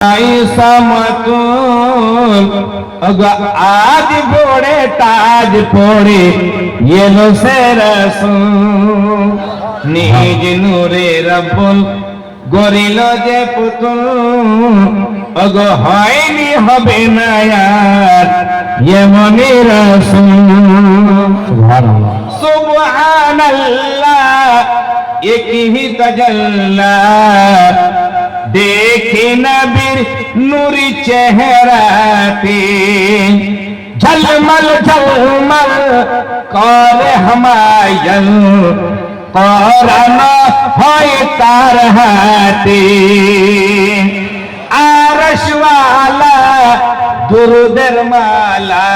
समतुल आज बोड़े ताज पोड़े ये लो से रसूल निज नूरे रब्बुल গরিল যে পুতুল ওগো হয়নি হবে না আর এমনই রাসূল সুবহানাল্লাহ একই তাজাল্লা দেখে নবীর নূরি চেহারাতে ঝলমল ঝলমল করে হামায়ন কোরআন হয় তার হাতে আরশ ওয়ালা দুরুদের মালা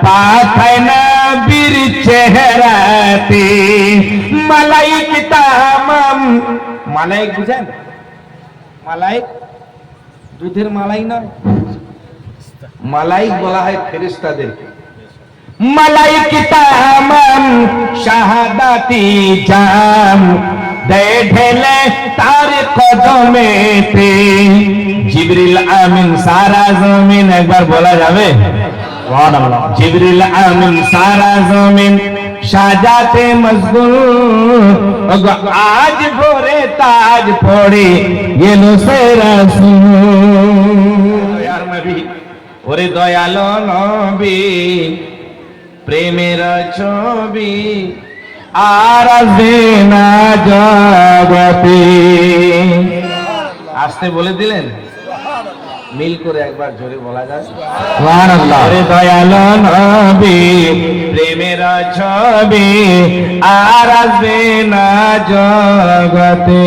পাঠায় নবীর চেহারাতে মালাইক তামাম মালাইক বুঝেন মালাইক দুধের মালাই নয় মালাইক বলা হয় ফেরেশতাদেরকে মালাইক তামাম শাহাদাতি জাম দে ঢেলে তার কদমেতে জিবরিল আমিন সারা জমিন একবার বলা যাবে সুবহানাল্লাহ জিবরিল আমিন সারা জমিন সাজাতে মশগুল আজ ভোরে তাজ পড়ে এলো সে রাসূল यार নবী ওরে দয়ালো নবী প্রেমের ছবি আর আসবে না জগতে আসতে বলে দিলেন মিল করে একবার জোরে বলা যায় সুবহানাল্লাহ ওরে দয়ালো নবী প্রেমের ছবি আর আসবে না জগতে।